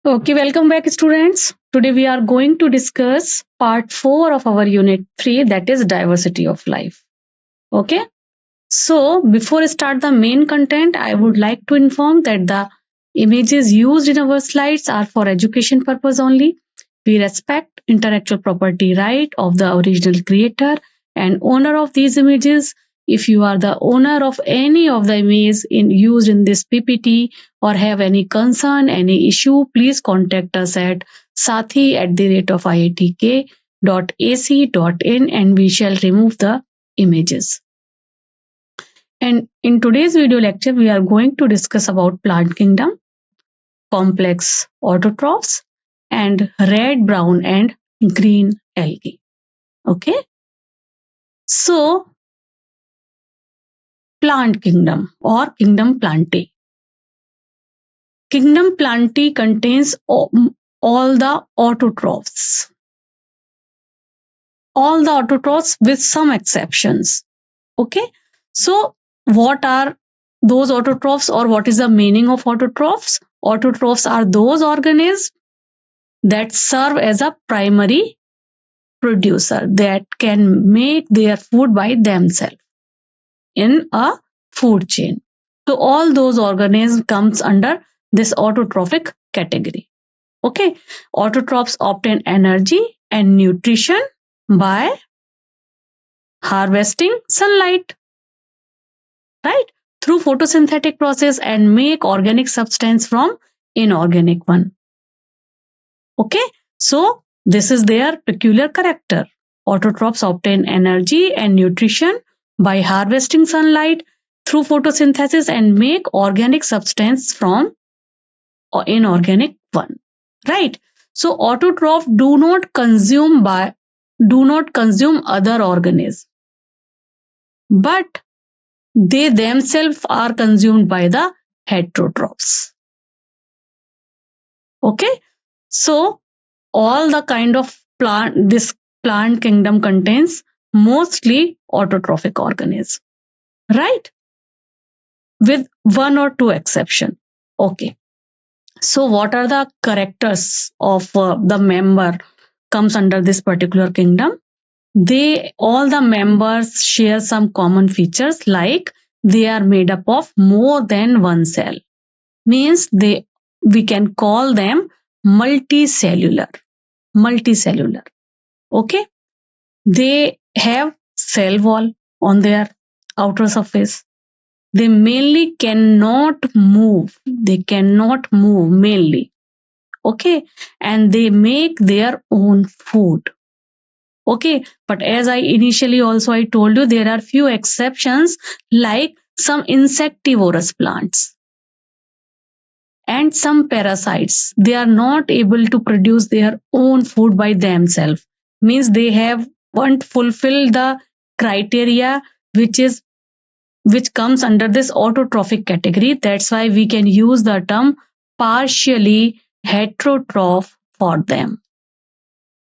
Okay, welcome back, students. Today we are going to discuss part 4 of our unit 3, that is diversity of life. Okay, so before I start the main content, I would like to inform that the images used in our slides are for education purpose only. We respect intellectual property right of the original creator and owner of these images. If you are the owner of any of the images used in this PPT or have any concern, any issue, please contact us at sathee@iitk.ac.in and we shall remove the images. And in today's video lecture, we are going to discuss about plant kingdom, complex autotrophs, and red, brown, and green algae. Okay. So, plant kingdom or kingdom plantae. Kingdom plantae contains all the autotrophs. All the autotrophs with some exceptions. Okay. So, what are those autotrophs or what is the meaning of autotrophs? Autotrophs are those organisms that serve as a primary producer that can make their food by themselves in a food chain. So all those organisms comes under this autotrophic category. Okay, autotrophs obtain energy and nutrition by harvesting sunlight, right, through photosynthetic process and make organic substance from inorganic one. Okay, so this is their peculiar character. Autotrophs obtain energy and nutrition by harvesting sunlight through photosynthesis and make organic substance from inorganic one. Right? So autotrophs do not consume other organisms, but they themselves are consumed by the heterotrophs. Okay, so all the kind of this plant kingdom contains mostly autotrophic organisms, right? With one or two exception. Okay. So what are the characters of the member comes under this particular kingdom? All the members share some common features like they are made up of more than one cell. Means we can call them multicellular. Okay. They have cell wall on their outer surface. They mainly cannot move. They cannot move mainly. Okay. And they make their own food. Okay. But as I initially also I told you, there are few exceptions like some insectivorous plants and some parasites. They are not able to produce their own food by themselves. Means they haven't fulfilled the criteria which comes under this autotrophic category. That's why we can use the term partially heterotroph for them.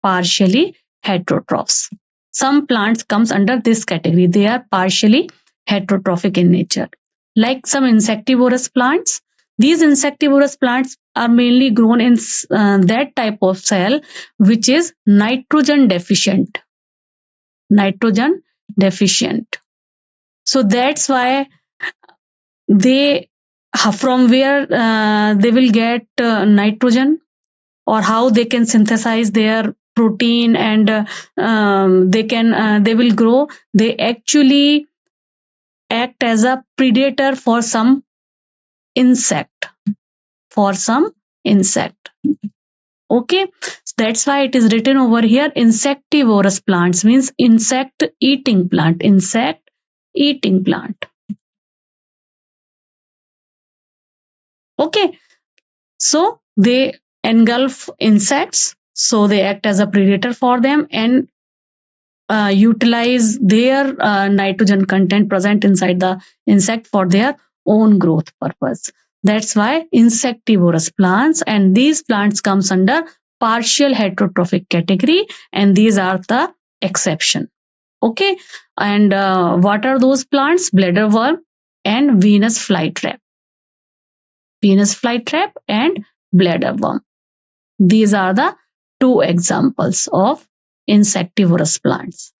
Partially heterotrophs. Some plants comes under this category. They are partially heterotrophic in nature. Like some insectivorous plants. These insectivorous plants are mainly grown in that type of cell which is nitrogen deficient. Nitrogen deficient. So that's why from where they will get nitrogen or how they can synthesize their protein and they will grow. They actually act as a predator for some insect. Okay, that's why it is written over here insectivorous plants means insect eating plant. Okay, so they engulf insects, so they act as a predator for them and utilize their nitrogen content present inside the insect for their own growth purpose. That's why insectivorous plants, and these plants comes under partial heterotrophic category, and these are the exception. Okay, and what are those plants? Bladder worm and Venus flytrap. Venus flytrap and bladder worm. These are the two examples of insectivorous plants.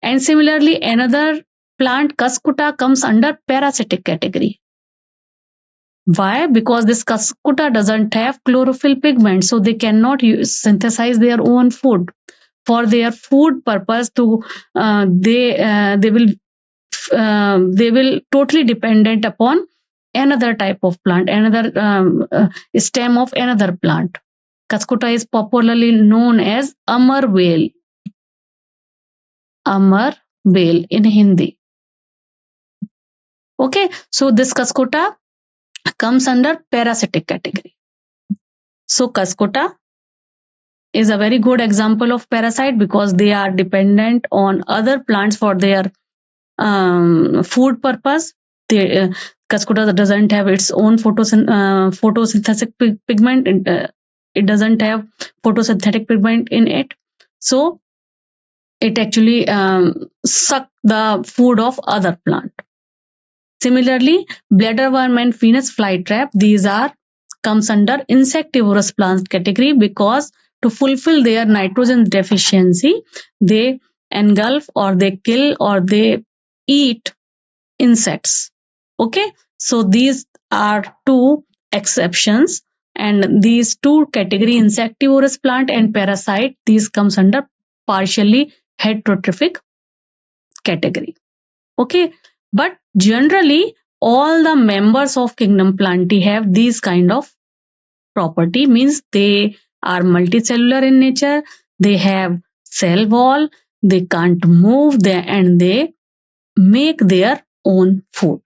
And similarly, another plant, Cuscuta, comes under parasitic category. Why? Because this Cuscuta doesn't have chlorophyll pigment, so they cannot synthesize their own food. For their food purpose, they will totally dependent upon another type of plant, another stem of another plant. Cuscuta is popularly known as Amar Vel. Amar Vel in Hindi. Okay, so this Cuscuta comes under parasitic category. So Cuscuta is a very good example of parasite because they are dependent on other plants for their food purpose. Cuscuta doesn't have its own photosynthetic pigment. It doesn't have photosynthetic pigment in it. So it actually suck the food of other plant. Similarly, bladderworm and Venus flytrap, these comes under insectivorous plants category because to fulfill their nitrogen deficiency, they engulf or they kill or they eat insects. Okay, so these are two exceptions, and these two category, insectivorous plant and parasite, these comes under partially heterotrophic category. Okay, but generally all the members of kingdom Plantae have these kind of property, means they are multicellular in nature, they have cell wall, they can't move, and they make their own food.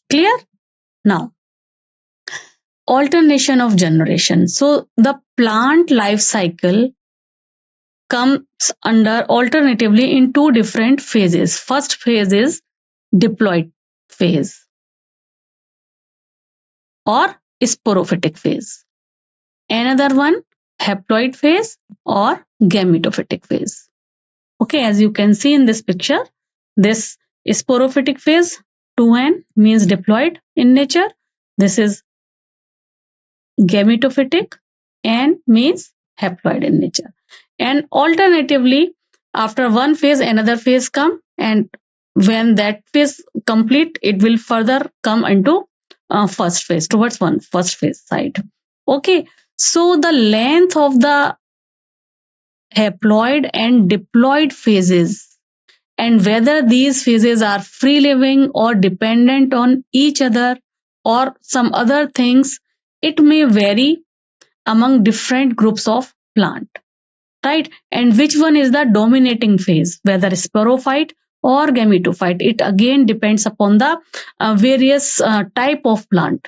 Clear? Now, alternation of generation. So the plant life cycle comes under alternatively in two different phases. First phase is diploid phase or sporophytic phase. Another one, haploid phase or gametophytic phase. Okay, as you can see in this picture, this sporophytic phase 2n means diploid in nature. This is gametophytic and means haploid in nature. And alternatively, after one phase, another phase come, and when that phase complete, it will further come into first phase, towards first phase side. Okay, so the length of the haploid and diploid phases and whether these phases are free living or dependent on each other or some other things, it may vary among different groups of plant, right? And which one is the dominating phase, whether sporophyte or gametophyte, it again depends upon the various type of plant.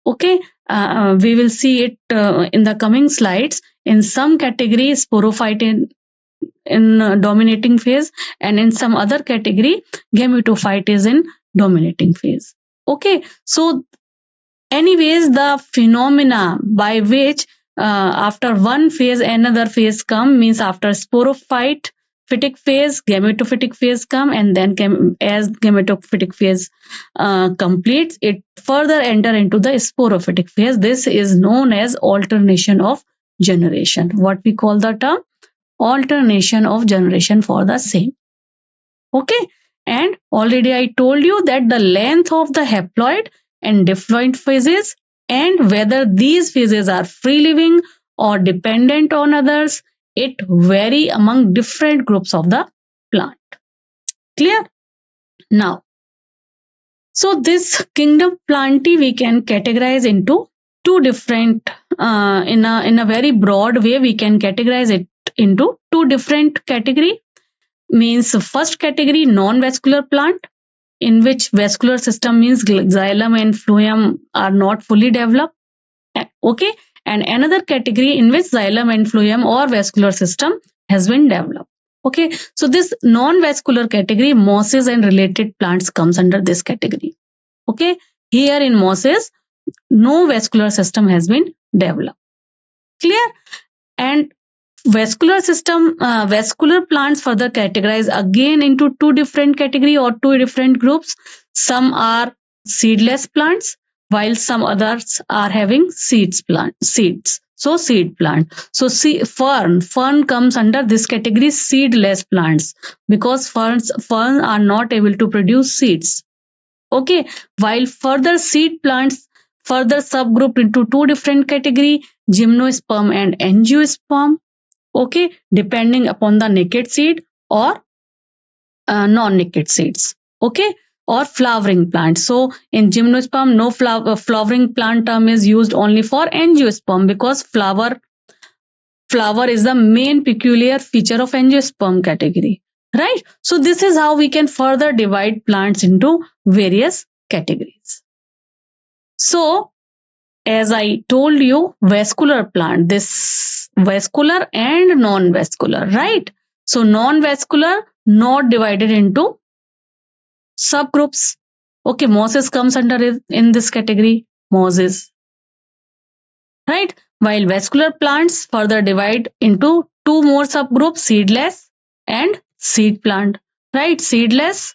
Okay, we will see it in the coming slides. In some category, sporophyte in dominating phase, and in some other category, gametophyte is in dominating phase. Okay, so anyways, the phenomena by which after one phase another phase come, means after sporophytic phase, gametophytic phase come, and then as gametophytic phase completes, it further enter into the sporophytic phase. This is known as alternation of generation. What we call the term? Alternation of generation for the same. Okay, and already I told you that the length of the haploid and diploid phases and whether these phases are free living or dependent on others, it vary among different groups of the plant. Clear? Now, so this kingdom Plantae we can categorize into two different, in a very broad way, we can categorize it into two different category. Means first category, non-vascular plant, in which vascular system means xylem and phloem are not fully developed. Okay, and another category in which xylem and phloem or vascular system has been developed. Okay, so this non-vascular category, mosses and related plants comes under this category. Okay, here in mosses, no vascular system has been developed. Clear? And vascular system, vascular plants further categorized again into two different category or two different groups. Some are seedless plants, while some others are having seeds. So seed plant. So fern comes under this category, seedless plants, because ferns are not able to produce seeds. Okay, while further seed plants further subgrouped into two different category, gymnosperm and angiosperm. Okay, depending upon the naked seed or non-naked seeds. Okay, or flowering plants. So in gymnosperm, no flowering plant term is used, only for angiosperm, because flower is the main peculiar feature of angiosperm category, right? So this is how we can further divide plants into various categories. So as I told you, vascular plant, this vascular and non-vascular, right? So non-vascular, not divided into subgroups. Okay, mosses comes under in this category, mosses, right? While vascular plants further divide into two more subgroups, seedless and seed plant, right? Seedless,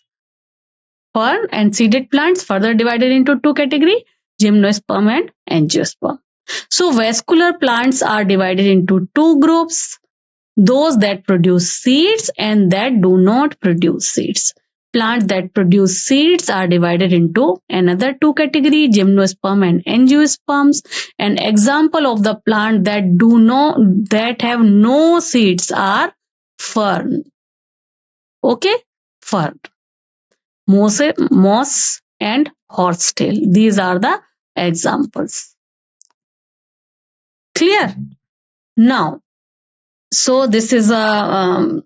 fern and seeded plants further divided into two categories, gymnosperm and angiosperm. So vascular plants are divided into two groups, those that produce seeds and that do not produce seeds. Plants that produce seeds are divided into another two categories, gymnosperm and angiosperms. An example of the plant that have no seeds are fern. Okay, fern, moss and horsetail. These are the examples. Clear? Now, so this is a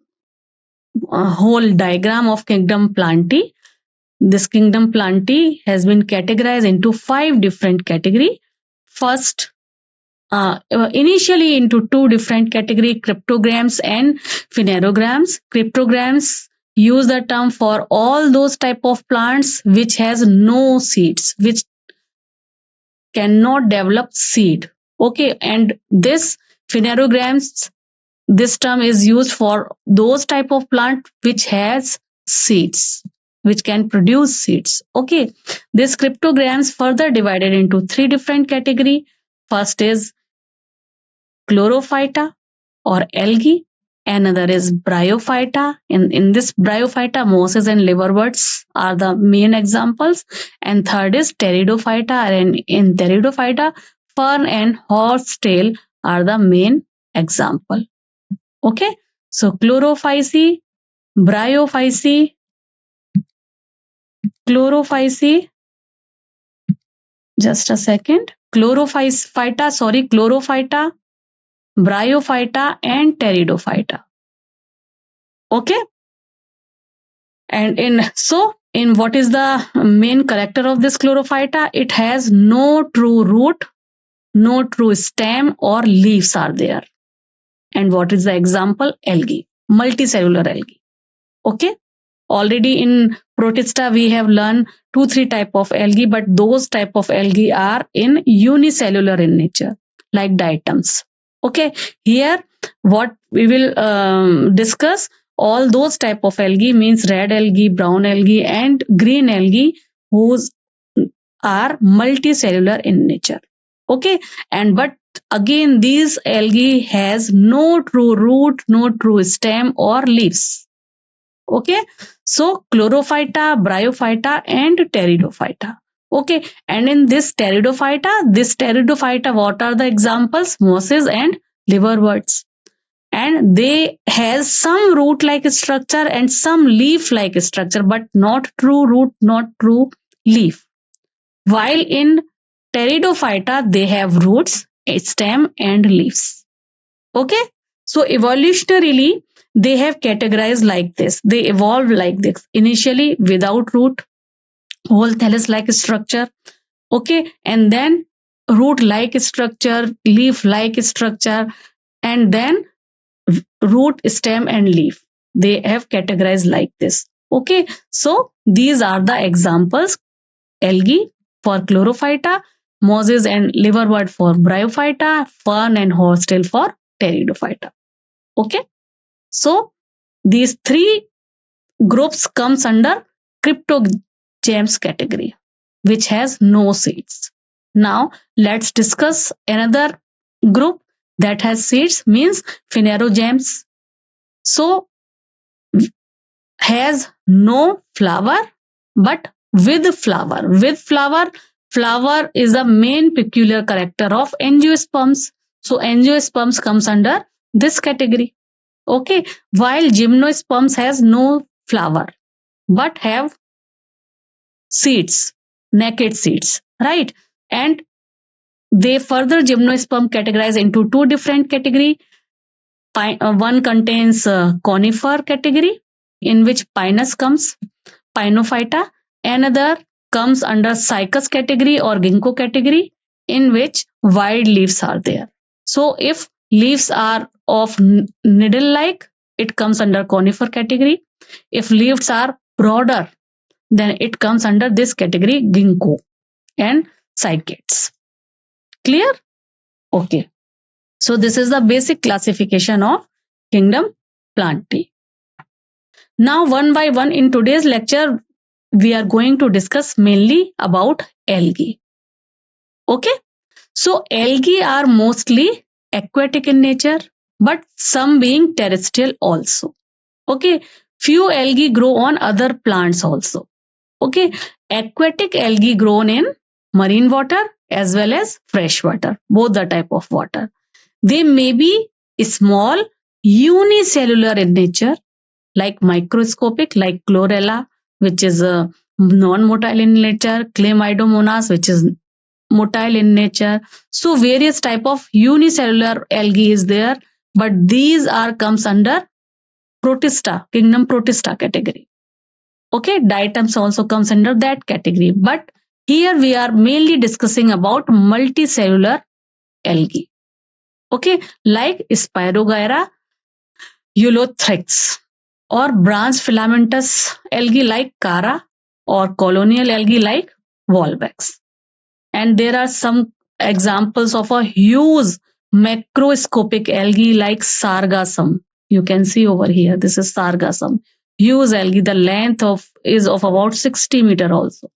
whole diagram of kingdom Plantae. This kingdom Plantae has been categorized into 5 different categories. First, initially into 2 different categories, cryptogams and phanerogams. Cryptogams use the term for all those type of plants which has no seeds, which cannot develop seed. Okay, and this phanerogams, this term is used for those type of plant which has seeds, which can produce seeds. Okay, this cryptograms further divided into 3 different categories. First is chlorophyta or algae. Another is bryophyta. In this bryophyta, mosses and liverworts are the main examples. And third is pteridophyta. And in pteridophyta, fern and horsetail are the main example. Okay, so chlorophyce, bryophyce, just a second, chlorophyta, bryophyta and pteridophyta. Okay, and in what is the main character of this chlorophyta? It has no true root, no true stem or leaves are there. And what is the example? Algae, multicellular algae. Okay, already in Protista we have learned 2-3 type of algae, but those type of algae are in unicellular in nature, like diatoms. Okay, here what we will discuss, all those type of algae, means red algae, brown algae and green algae, whose are multicellular in nature. Okay, and but again these algae has no true root, no true stem or leaves. Okay, so chlorophyta, bryophyta and pteridophyta. Okay, and in this pteridophyta, what are the examples? Mosses and liverworts. And they has some root like structure and some leaf like structure, but not true root, not true leaf. While in pteridophyta, they have roots, a stem and leaves. Okay, so evolutionarily they have categorized like this. They evolved like this. Initially without root, whole thallus like structure. Okay, and then root like structure, leaf like structure, and then root, stem and leaf. They have categorized like this. Okay, so these are the examples: algae for chlorophyta, mosses and liverwort for bryophyta, fern and horsetail for pteridophyta. Okay, so these 3 groups comes under cryptogams category, which has no seeds. Now let's discuss another group that has seeds means phanerogems. So has no flower but with flower. With flower, flower is the main peculiar character of angiosperms. So angiosperms comes under this category. Okay, while gymnosperms has no flower but have seeds, naked seeds, right? And they further gymnosperm categorize into two different category. One contains conifer category, in which pinus comes, Pinophyta. Another comes under cycas category or ginkgo category, in which wide leaves are there. So if leaves are of needle-like, it comes under conifer category. If leaves are broader, then it comes under this category, ginkgo and cycads. Clear? Okay. So this is the basic classification of kingdom Plantae. Now, one by one, in today's lecture, we are going to discuss mainly about algae. Okay. So algae are mostly aquatic in nature, but some being terrestrial also. Okay. Few algae grow on other plants also. Okay. Aquatic algae grown in marine water as well as fresh water, both the type of water. They may be small, unicellular in nature, like microscopic, like chlorella, which is non-motile in nature, chlamydomonas, which is motile in nature. So various type of unicellular algae is there, but these are comes under Protista, kingdom Protista category. Okay, diatoms also comes under that category, but here we are mainly discussing about multicellular algae. Okay, like Spirogyra ulothrix, or branch filamentous algae like Cara, or colonial algae like Volvax. And there are some examples of a huge macroscopic algae like Sargassum. You can see over here, this is Sargassum. Huge algae, the length is of about 60 meter also.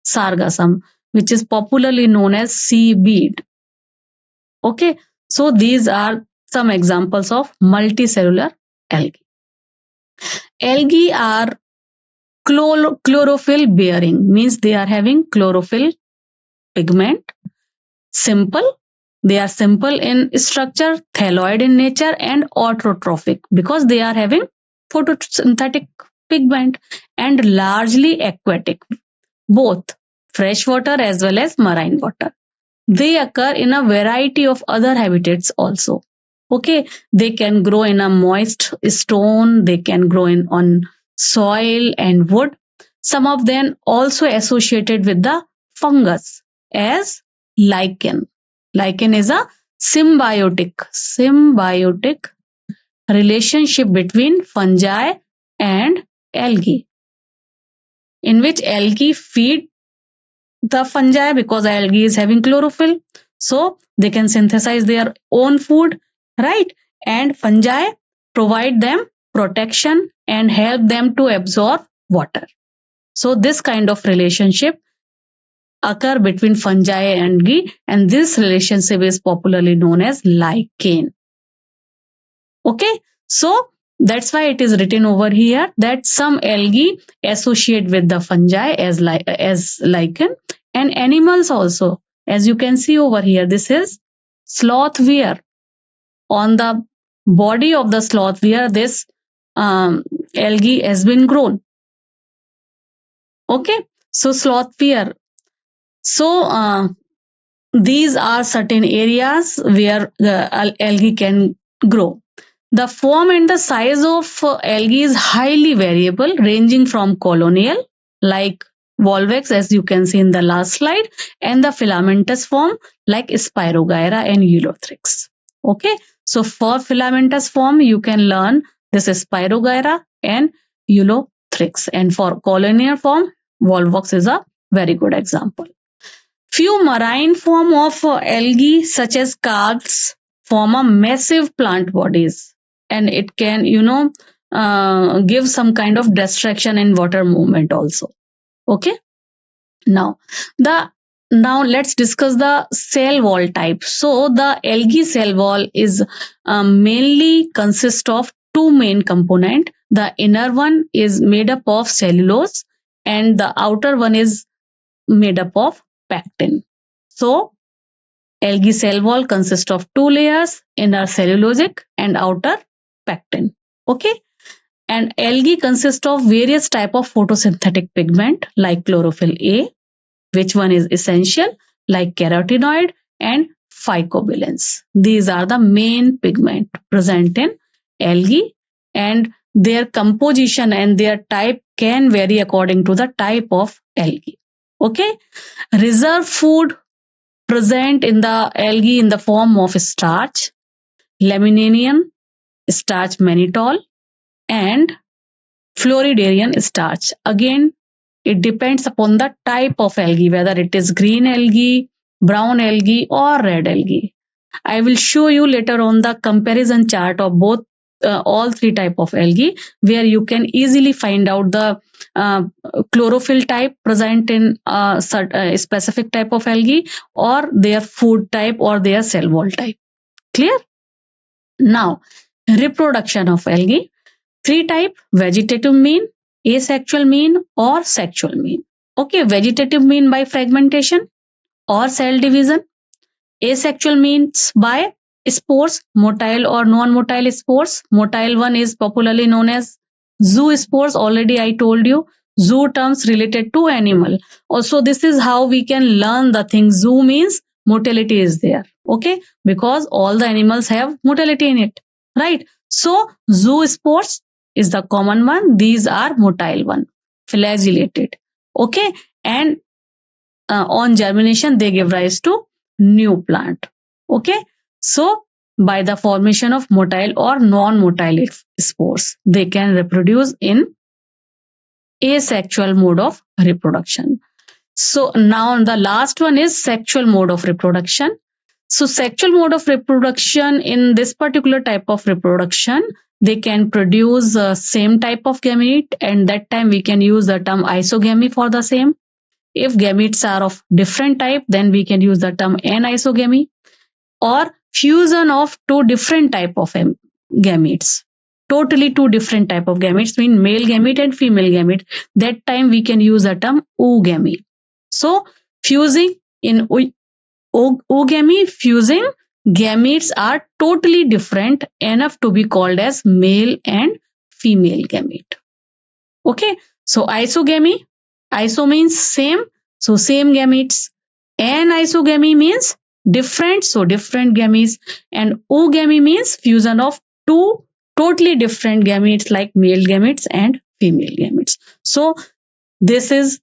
Sargassum, which is popularly known as sea bead. Okay, so these are some examples of multicellular algae. Algae are chlorophyll bearing, means they are having chlorophyll pigment. Simple, they are simple in structure, thalloid in nature, and autotrophic because they are having photosynthetic pigment, and largely aquatic, both freshwater as well as marine water. They occur in a variety of other habitats also. Okay, they can grow in a moist stone, they can grow on soil and wood. Some of them also associated with the fungus as lichen. Lichen is a symbiotic relationship between fungi and algae, in which algae feed the fungi because algae is having chlorophyll, so they can synthesize their own food, right? And fungi provide them protection and help them to absorb water. So this kind of relationship occur between fungi and algae, and this relationship is popularly known as lichen. Okay, so that's why it is written over here that some algae associate with the fungi as lichen, and animals also. As you can see over here, this is sloth weir. On the body of the sloth weir, this algae has been grown. Okay, so sloth weir. So these are certain areas where the algae can grow. The form and the size of algae is highly variable, ranging from colonial, like Volvax, as you can see in the last slide, and the filamentous form, like Spirogyra and Ulothrix. Okay, so for filamentous form, you can learn this Spirogyra and Ulothrix, and for colonial form, Volvax is a very good example. Few marine form of algae, such as carps, form a massive plant bodies, and it can give some kind of distraction in water movement also. Okay, now the Now let's discuss the cell wall type. So the algae cell wall is mainly consists of two main component. The inner one is made up of cellulose and the outer one is made up of pectin. So algae cell wall consists of two layers, inner cellulosic and outer pectin. Okay. And algae consists of various type of photosynthetic pigment like chlorophyll A, which one is essential, like carotenoid and phycobilins. These are the main pigment present in algae, and their composition and their type can vary according to the type of algae. Okay. Reserve food present in the algae in the form of starch, lamininium, starch mannitol, and floridarian starch. Again, it depends upon the type of algae, whether it is green algae, brown algae, or red algae. I will show you later on the comparison chart of both all three type of algae, where you can easily find out the chlorophyll type present in a specific type of algae, or their food type, or their cell wall type. Clear? Now, reproduction of algae. Three type: vegetative mean, asexual mean, or sexual mean. Okay, vegetative mean by fragmentation or cell division. Asexual means by spores, motile or non-motile spores. Motile one is popularly known as zoospores. Already I told you, zoo terms related to animal. Also, this is how we can learn the thing. Zoo means motility is there. Okay, because all the animals have motility in it, right? So zoospores is the common one. These are motile one, flagellated. Okay, and on germination they give rise to new plant. Okay, so by the formation of motile or non-motile spores, they can reproduce in asexual mode of reproduction. So now the last one is sexual mode of reproduction. So sexual mode of reproduction, in this particular type of reproduction, they can produce same type of gamete, and that time we can use the term isogamy for the same. If gametes are of different type, then we can use the term anisogamy, or fusion of two different type of gametes. Totally two different type of gametes, mean male gamete and female gamete. That time we can use the term oogamy. So fusing in oogamy, fusing gametes are totally different enough to be called as male and female gamete. Okay, so isogamy, iso means same, so same gametes. Anisogamy means different, so different gametes. And oogamy means fusion of two totally different gametes like male gametes and female gametes. So this is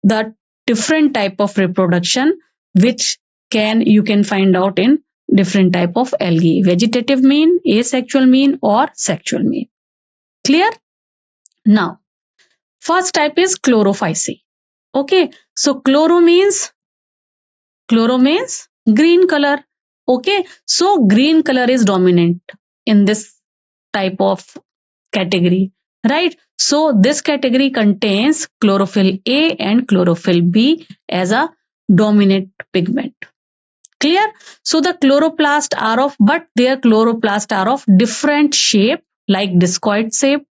the different type of reproduction which you can find out in different type of algae: vegetative mean, asexual mean, or sexual mean. Clear? Now, first type is chlorophycy. Okay, so chloro means green color. Okay, so green color is dominant in this type of category, right? So this category contains chlorophyll A and chlorophyll B as a dominant pigment. Clear? So the chloroplast are of, but their chloroplast are of different shape, like discoid shape,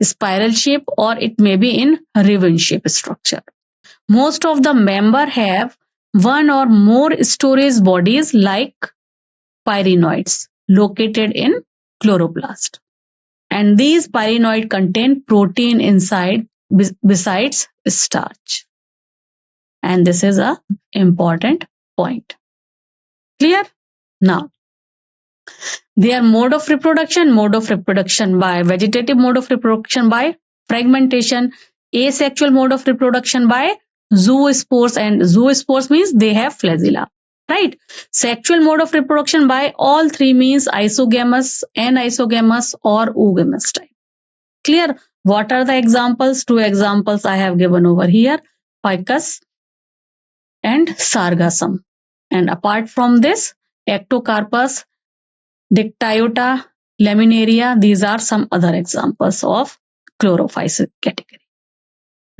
spiral shape, or it may be in ribbon shape structure. Most of the member have one or more storage bodies like pyrenoids located in chloroplast. And these pyrenoid contain protein inside besides starch. And this is an important point. Clear? Now, their mode of reproduction by vegetative mode of reproduction by fragmentation, asexual mode of reproduction by zoospores, and zoospores means they have flagella, right? Sexual mode of reproduction by all three means isogamous, anisogamous, or oogamous type. Clear? What are the examples? Two examples I have given over here: ficus and sargassum. And apart from this, ectocarpus, dictyota, laminaria, these are some other examples of chlorophycy category.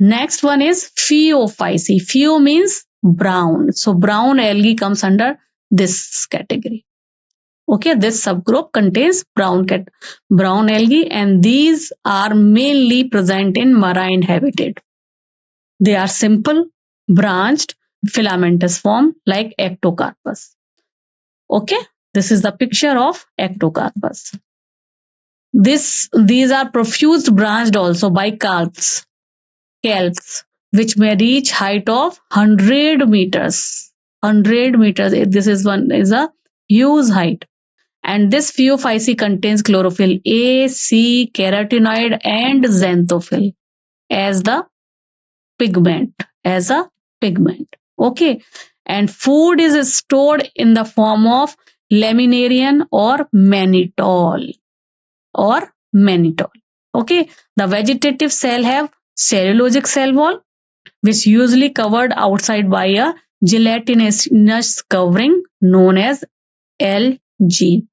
Next one is phaeophycy. Pheo means brown. So brown algae comes under this category. Okay, this subgroup contains brown algae, and these are mainly present in marine habitat. They are simple, branched, filamentous form like ectocarpus. Okay, this is the picture of ectocarpus. These are profused branched also by calcs, which may reach height of 100 meters. 100 meters. This is a huge height. And this phaeophyce contains chlorophyll A, C, carotenoid, and xanthophyll as the pigment. Okay. And food is stored in the form of laminarian or mannitol. Okay. The vegetative cell have cellulosic cell wall, which usually covered outside by a gelatinous covering known as algae.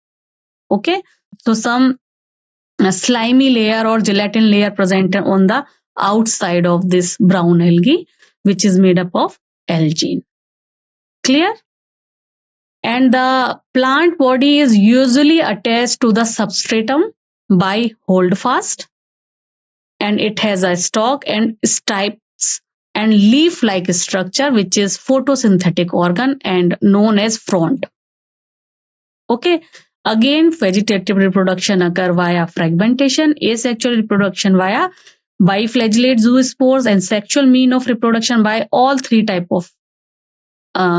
Okay, so some slimy layer or gelatin layer present on the outside of this brown algae, which is made up of algae. Clear? And the plant body is usually attached to the substratum by holdfast, and it has a stalk and stipes and leaf-like structure, which is photosynthetic organ and known as frond. Okay. Again, vegetative reproduction occur via fragmentation, asexual reproduction via biflagellate zoospores, and sexual mean of reproduction by all three type of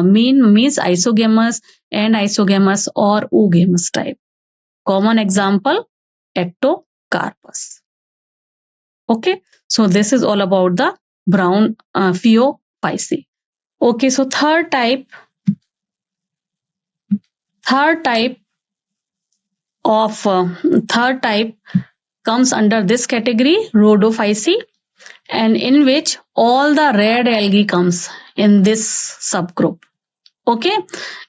mean means isogamous, and isogamous or oogamous type. Common example, ectocarpus. Okay, so this is all about the brown phaeophyce. Okay, so third type comes under this category, rhodophyce, and in which all the red algae comes in this subgroup. Okay,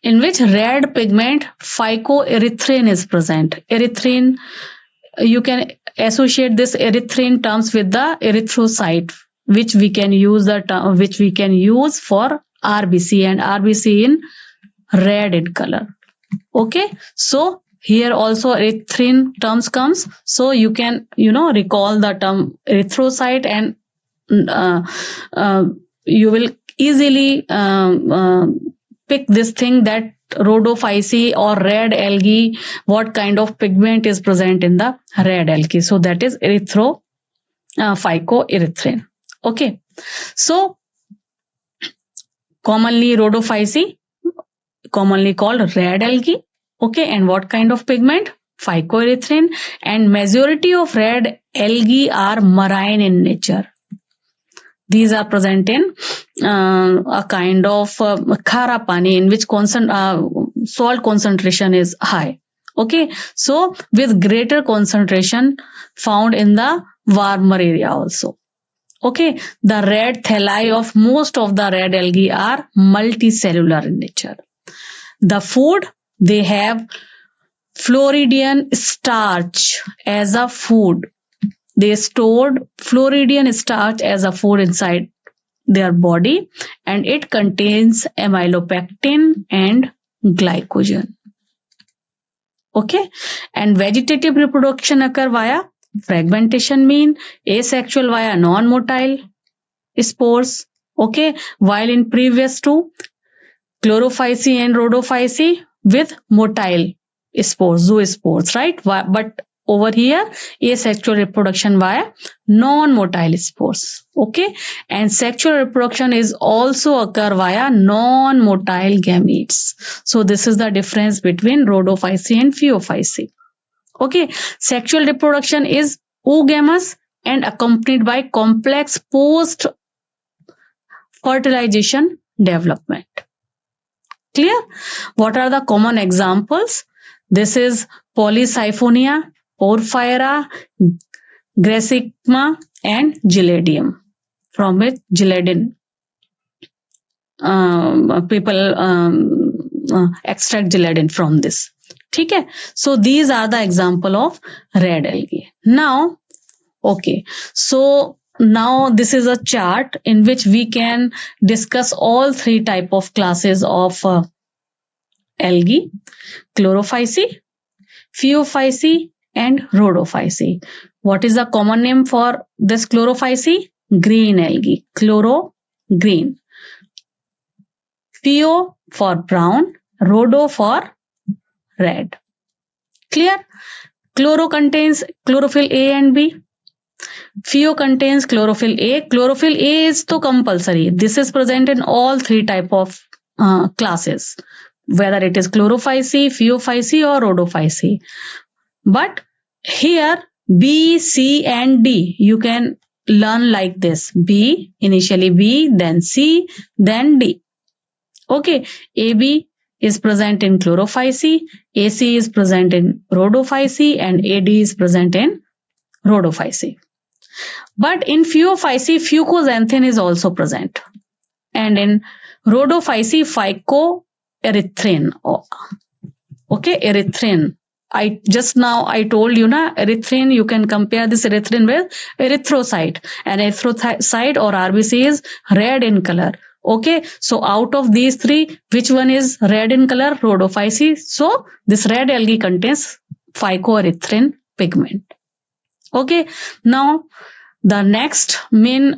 in which red pigment phycoerythrin is present. Erythrin, you can associate this erythrin terms with the erythrocyte, which we can use for RBC, and RBC in red in color. Okay, so here also erythrin terms comes, so you can recall the term erythrocyte, and you will easily pick this thing that rhodophyce or red algae, what kind of pigment is present in the red algae. So that is phycoerythrin. Okay, so commonly rhodophyce, commonly called red algae. Okay, and what kind of pigment? Phycoerythrin, and majority of red algae are marine in nature. These are present in a kind of khara pani, in which salt concentration is high. Okay, so with greater concentration found in the warmer area also. Okay, the red thalli of most of the red algae are multicellular in nature. The food, they have Floridian starch as a food. They stored Floridian starch as a food inside their body, and it contains amylopectin and glycogen. Okay, and vegetative reproduction occur via fragmentation mean, asexual via non-motile spores. Okay, while in previous two, chlorophyce and rhodophyce with motile spores, zoospores, right? But over here, asexual reproduction via non-motile spores. Okay, and sexual reproduction is also occur via non-motile gametes. So this is the difference between rhodophyce and phaeophyce. Okay, sexual reproduction is oogamous and accompanied by complex post-fertilization development. Clear? What are the common examples? This is Polysiphonia, Porphyra, Grassicma, and Giladium. From which Giladin people extract Giladin from this. Okay, so these are the example of red algae. Now, okay, so now this is a chart in which we can discuss all three type of classes of algae: chlorophyceae, phaeophyceae, and rhodophyceae. What is the common name for this chlorophyceae? Green algae. Chloro, green. Pheo for brown, rhodo for red. Clear? Chloro contains chlorophyll A and B. Pheo contains chlorophyll A. Chlorophyll A is to compulsory. This is present in all three type of classes, whether it is chlorophyceae, phaeophyceae, or rhodophyceae. But here B, C, and D you can learn like this: B, initially B, then C, then D. Okay, AB is present in chlorophyceae, AC is present in rhodophyceae, and AD is present in rhodophyceae. But in phaeophyceae, fucoxanthin is also present, and in rhodophyceae, phycoerythrin. Okay, erythrin. I told you na, erythrin, you can compare this erythrin with erythrocyte, and erythrocyte or RBC is red in color. Okay, so out of these three, which one is red in color? Rhodophyceae. So this red algae contains phycoerythrin pigment. Okay, now the next main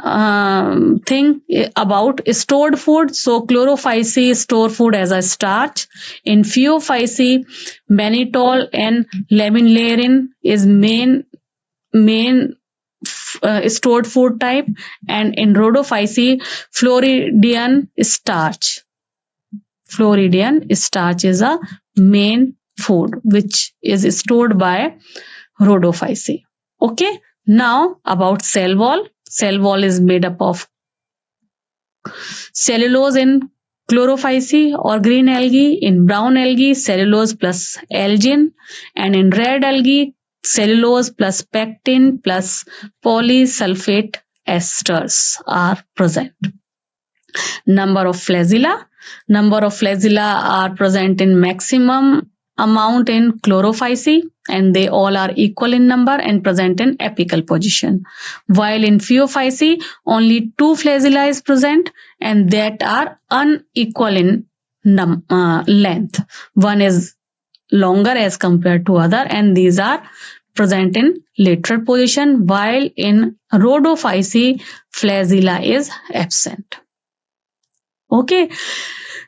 thing about stored food. So chlorophyceae store food as a starch. In phaeophyceae, mannitol and lamellin is main stored food type, and in rhodophyceae, Floridian starch. Floridian starch is a main food which is stored by rhodophyceae. Okay, now about cell wall. Cell wall is made up of cellulose in chlorophyceae or green algae. In brown algae, cellulose plus algin, and in red algae, cellulose plus pectin plus polysulfate esters are present. Number of flagella. Number of flagella are present in maximum amount in chlorophyceae, and they all are equal in number and present in apical position. While in phaeophyceae, only 2 flagella is present, and that are unequal in length. One is longer as compared to other, and these are present in lateral position, while in rhodophyceae, flagella is absent. Okay,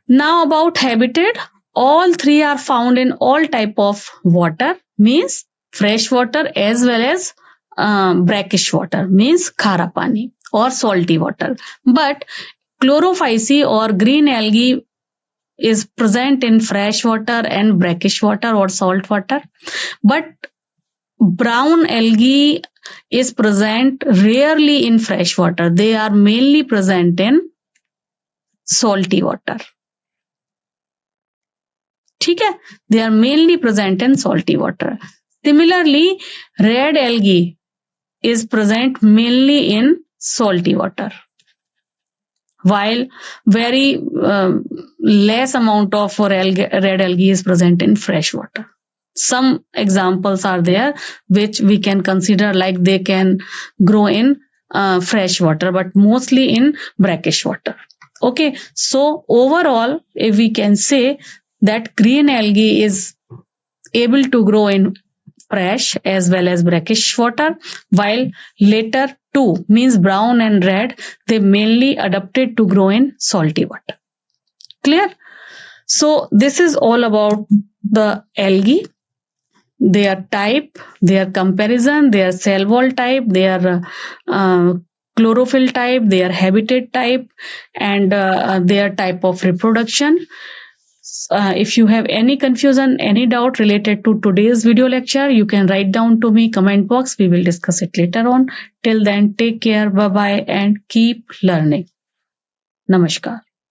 now about habitat. All three are found in all type of water, means fresh water as well as brackish water, means khara pani or salty water. But chlorophyceae or green algae is present in fresh water and brackish water or salt water. But brown algae is present rarely in fresh water. They are mainly present in salty water. ठीक है, they are mainly present in salty water. Similarly, red algae is present mainly in salty water, while very less amount of red algae is present in fresh water. Some examples are there which we can consider like they can grow in fresh water, but mostly in brackish water. Okay, so overall, if we can say that green algae is able to grow in fresh as well as brackish water, while later two, means brown and red, they mainly adapted to grow in salty water. Clear? So this is all about the algae, their type, their comparison, their cell wall type, their chlorophyll type, their habitat type, and their type of reproduction. If you have any confusion, any doubt related to today's video lecture, you can write down to me comment box. We will discuss it later on. Till then, take care, bye-bye, and keep learning. Namaskar.